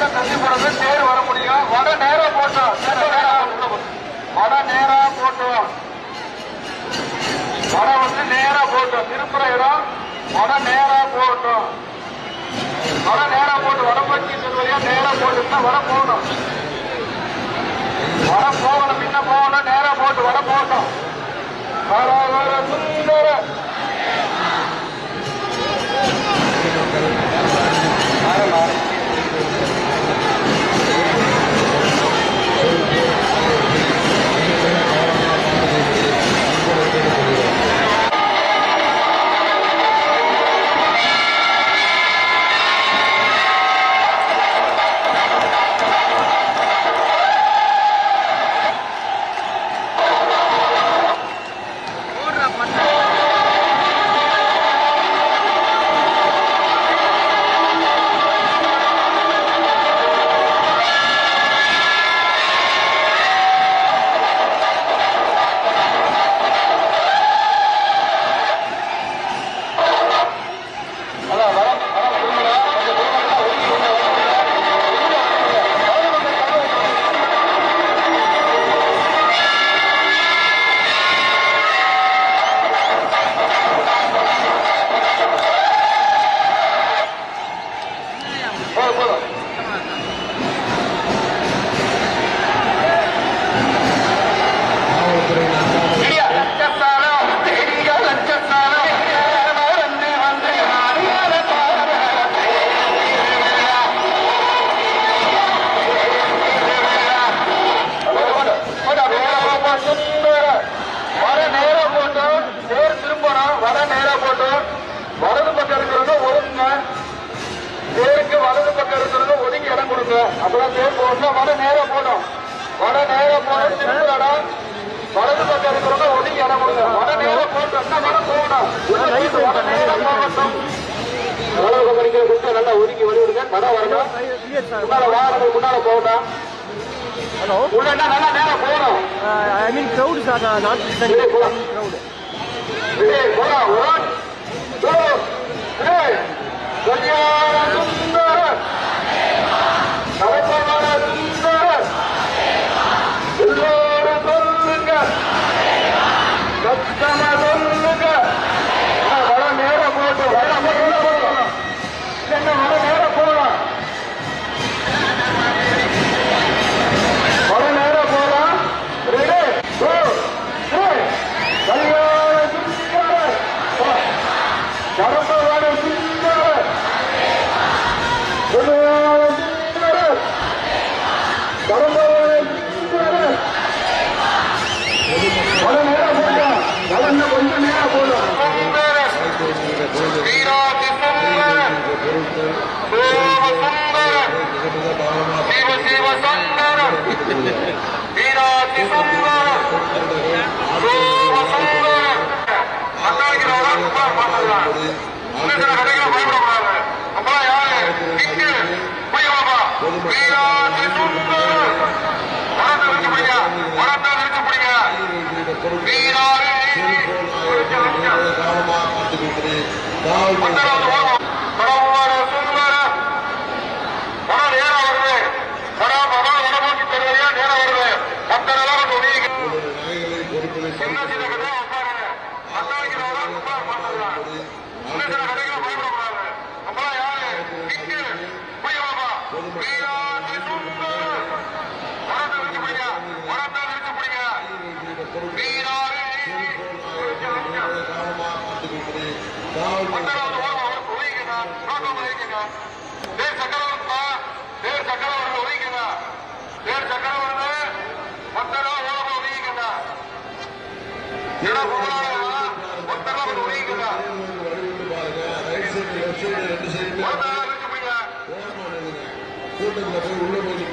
பக்கம் தள்ளி போறது தேர் வர முடியும். வட நேரா போட்டோம். வட நேரா போட்டோம். வட வந்து நேரா போட்டோம். திருப்புற இடம் வட நேரா போட்டோம். வட நேரா போட்டு வடபட்சி செல்வழியா நேரா போட்டுன்னா வட போகணும். வட போகணும். பின்ன போகணும். நேரா போட்டு வட போட்டோம். வர வர சுந்தர அப்பதான் தேர் போடணும். வட நேரம் போடும். வட நேரம் போடும். திருப்பூரடா வலது பக்கம் இருக்கிறவங்க ஒதுங்கி இடம் கொடுங்க. வட நேரம் போட்டோம்னா வட போகணும். வட நேரம் போகட்டும். வலது பக்கம் நிற்கிற குட்டை நல்லா ஒதுங்கி வழிவிடுங்க. வட வரணும். முன்னால வாகனங்கள் முன்னால போகணும். உள்ளா நல்லா நேரம் போகணும். I mean crowd is not crowd. போலாம். 1 2 3 கல்யாண சுந்தர கலப்பமான சுந்தர எல்லோரும் சொல்லுங்க. சத்தம சொல்லுங்க. வட நேரம் போட்டு வட போகணும். என்ன வட நேரம் போகலாம். வட நேரம் போகலாம். 2 3 கல்யாண சுந்தர கலப்பமான சுந்தர கொஞ்சம் நேரம் போதும். கூட்டத்தில் போய் உள்ள போய்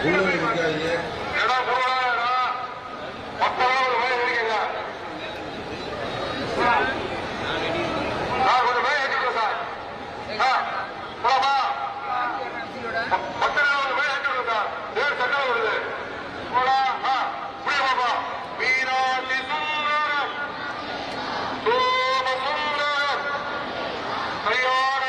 உள்ள நிற்காதீங்க. Hare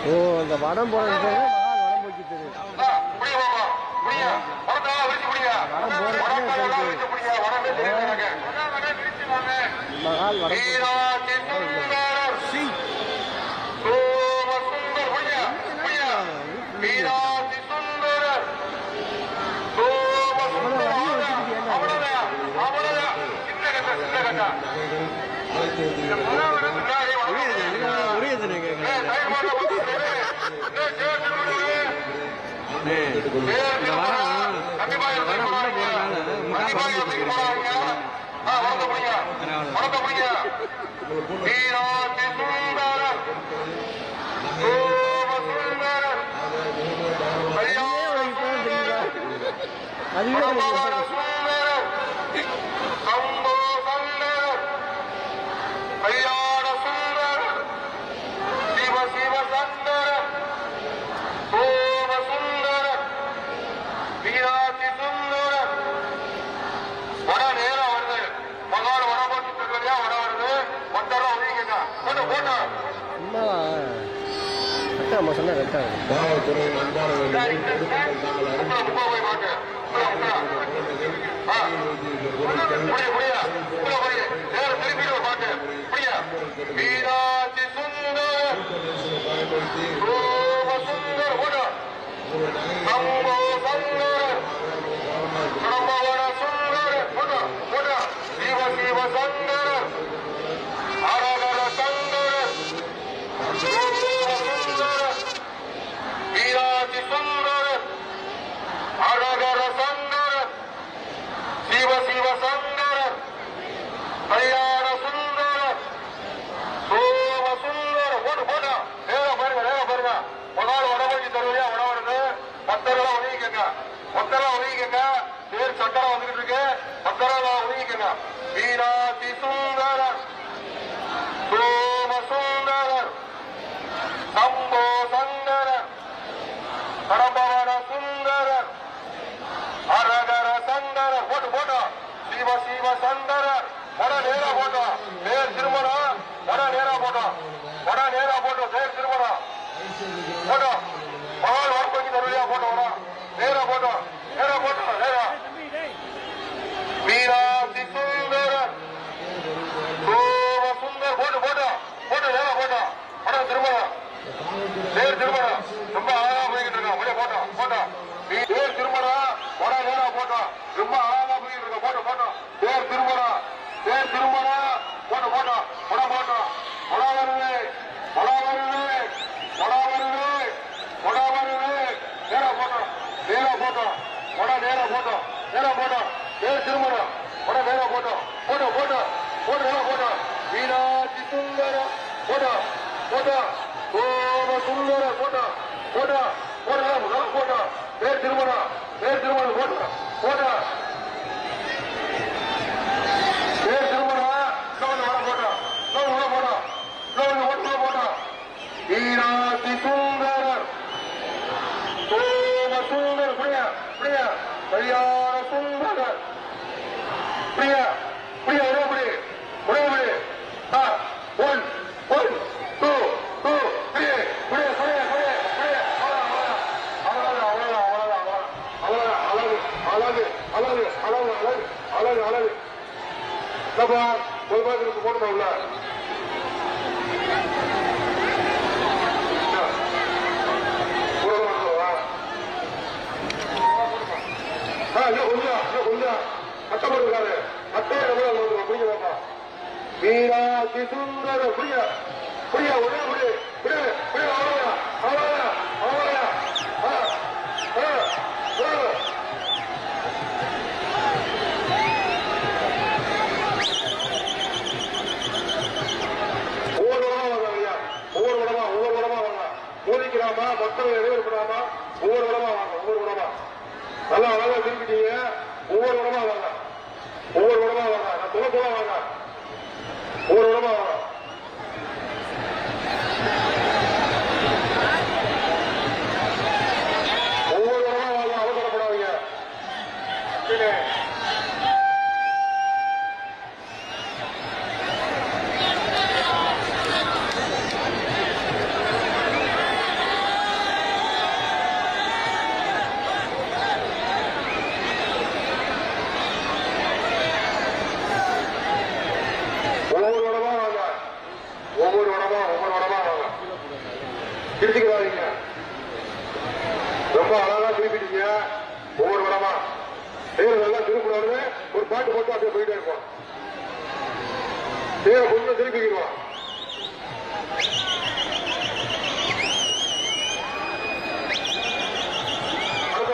ஓ இந்த வடம் போன மகால் வடம் போக்கிட்டு மகால் வடம் சொன்னா வீராதி சுந்தரர் சோம சுந்தரர் சம்போ சந்தரர் பரபவன சுந்தரர் அரகர சந்தரர் போட்டு போட்டோம் சிவ சிவ சந்தரர் வட நேரா போட்டோம் பேர் திருமணம் வட நேரா போட்டோம் வட நேரா போட்டோம் பேர் திருமணம் போட்டோம் மகால் வார்த்தைக்கு தருவியா போட்டோம் வரோம் நேரா போட்டோம் நேரா போட்டோம் நேரா வீராதி சுந்தரர் சோம சுந்தர் போட்டு போட்டோம் போட்டு நேரா போட்டோம் வட திருமணம் பேர் திருமணம் ரொம்ப அழகா போய்கிட்டு இருக்கோம் அப்படியே போட்டோம் போட்டோம் பேர் திருமணம் வட நேரா போட்டோம் ரொம்ப அழகா போய்கிட்டு இருக்கோம் போட்டோம் போட்டோம் பேர் திருமணம் போட்டு போட்டோம் வட போட்டோம் வட வருது வட வருது வட வருது வட வருது நேரா போட்டோம் வட நேரா போட்டோம் நேரா போட்டோம் பேர் திருமணம் வட நேரா போட்டோம் போட்டோம் போட்டோம் போட்டு நேரா போட்டோம் வீராதி சுந்தரம் போட்டோம் போட்டோம் சோம சுந்தரம் போட்டோம் போட்டோம் போட்டோம் போட்டோம் பேர் திருமணம் போட்டோம் போட்டோம் பேர் திருமணம் வட போட்டோம் போட்டோம் போட்டோம் வீராதி சுந்தரர் சோம சுந்தர் பிரியா பிரியா கல்யாண சுந்தரர் பிரியா பிரியா உடம்படி உடம்படி one one two two three Priya Priya Priya Priya அழகு அழகு அழகு அழகு அழகு அழகு ஒரு பாத்திரத்துக்கு போட்டுமா உள்ள கொஞ்சம் கஷ்டப்பட்டுருக்காரு புரியுதாப்பா வீராதி சுந்தர புரிய புரிய ஒரே புரிய புரிய புரிய அவ்வளோயா அவ்வளோயா அவ்வளோயா ஒவ்வொரு விடமா வாங்க மோதிக்கிறாமா மக்கள் நிறைவேற்படாமா ஒவ்வொரு விடமா வாங்க ஒவ்வொரு விடமா நல்லா அழகா திருப்பிட்டீங்க ஒவ்வொரு விடமா வாங்க நான் சொல்ல வாங்க ஒவ்வொரு விடமா வாங்க ஒவ்வொரு விடமா வாங்க அவசரப்படாதீங்க திருச்சிக்கிறாதீங்க. ரொம்ப அழகா திருப்பிட்டீங்க. ஒவ்வொரு வரமா தேர் நல்லா திருப்பினாலுமே ஒரு பாட்டு போட்டு அப்படியே போயிட்டே இருப்போம். தேரை கொஞ்சம் திருப்பிக்கிறோம். அடுத்த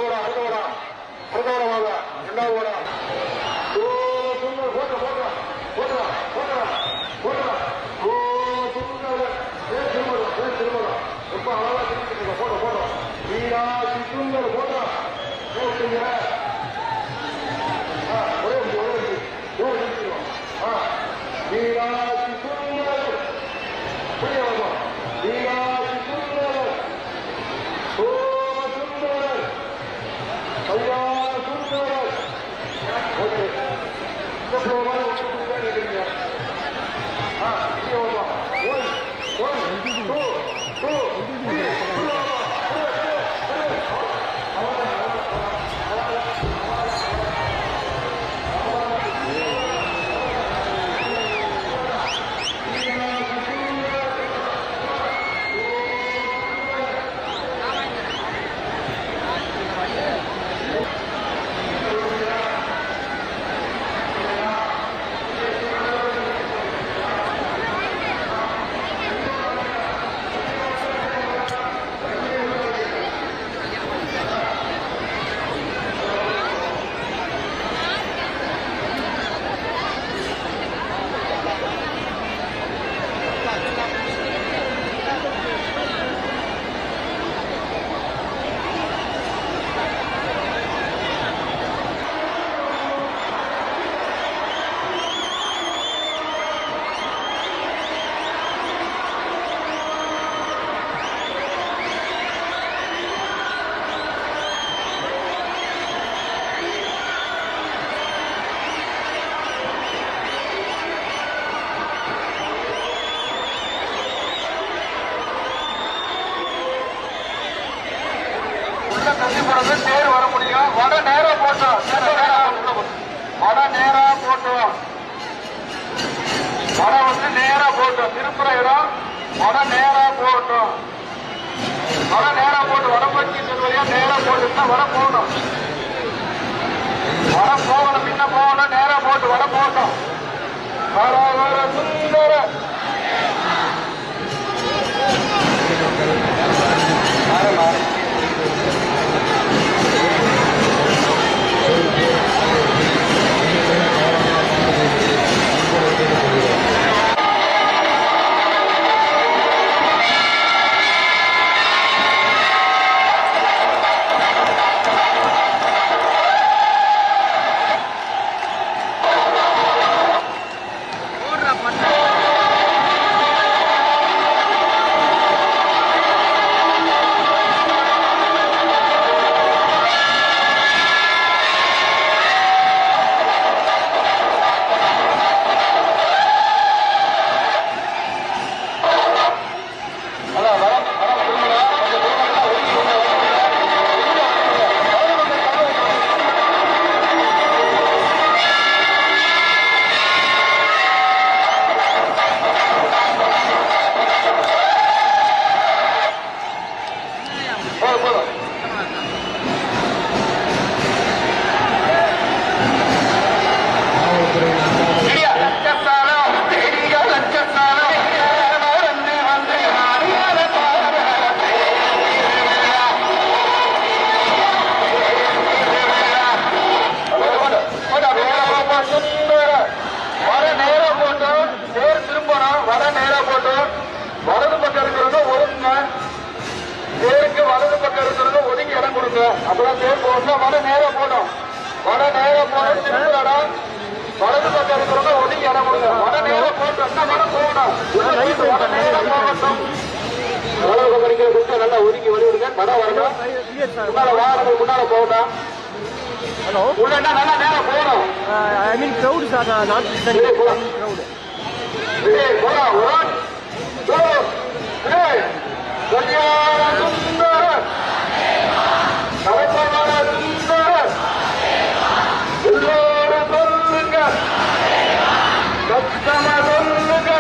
வரம் வாங்க. இரண்டாவது வரம் ரொம்ப அழகா திருப்பிட்டு போட்டோம். மீனாட்சி சுந்தர் போட்டோம். ஒரே மீனாட்சி சுந்தர் மீனாட்சி சுந்தர் சோம சுந்தர் கல்யாண சுந்தர். ஓகே, நினைக்கிறீங்க. தேர் வர முடியும். வட நேரா போட்டோம். வட நேரா போட்டோம். வட வந்து நேரா போட்டோம். திருப்புற இடம் வட நேரா போட்டோம். வட நேரா போட்டு வடபட்சி செல்வழியா நேரா போட்டுன்னா வட போகணும். வட போகணும், பின்ன போகணும். நேரா போட்டு வட போட்டோம். வர வர சுந்தர அப்புறம் தேர் போடணும். வட நேரம் போடும். வட நேரம் போடும். திருப்பூரடா வலது பக்கம் இருக்கிறவங்க ஒதுங்கி இடம் கொடுங்க. வட நேரம் போட்டோம்னா வட போகணும். வட நேரம் போகட்டும். வலது பக்கம் இருக்கிற குட்டை நல்லா ஒதுங்கி வெளியிடுங்க. வட வரணும். முன்னால வாகனங்கள் முன்னால போகணும். உள்ளன்னா நல்லா நேரம் போகணும். I mean crowd is not crowd. போலாம். 1 2 3 கல்யாண சுந்தர கவசமான சுந்தர எல்லோரும் சொல்லுங்க. சத்தமா சொல்லுங்க.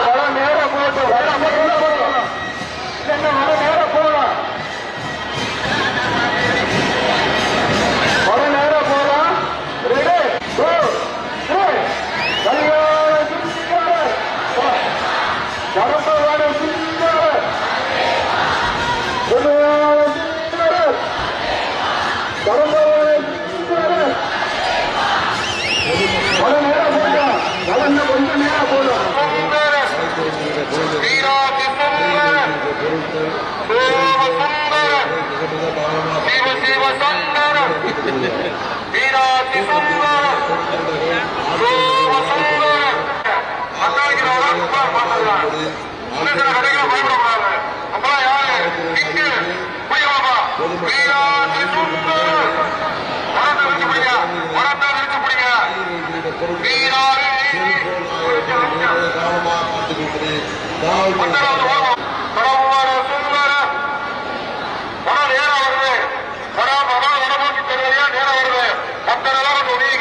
வர நேரம் போட்டு வர போகணும். வீராதி சுந்தர் சோமசுந்தர் மத்தாளிக்கிறவங்க குமார் பார்த்துக்கலாம் கடைகளை பயப்படக்கூடாது அப்பெல்லாம் யாரு இங்கு புரியுமாப்பா வீராதி சுந்தர் மரத்தை விரிச்சு பிடிங்க மரத்தை விரிச்சு பிடிங்க வீராதி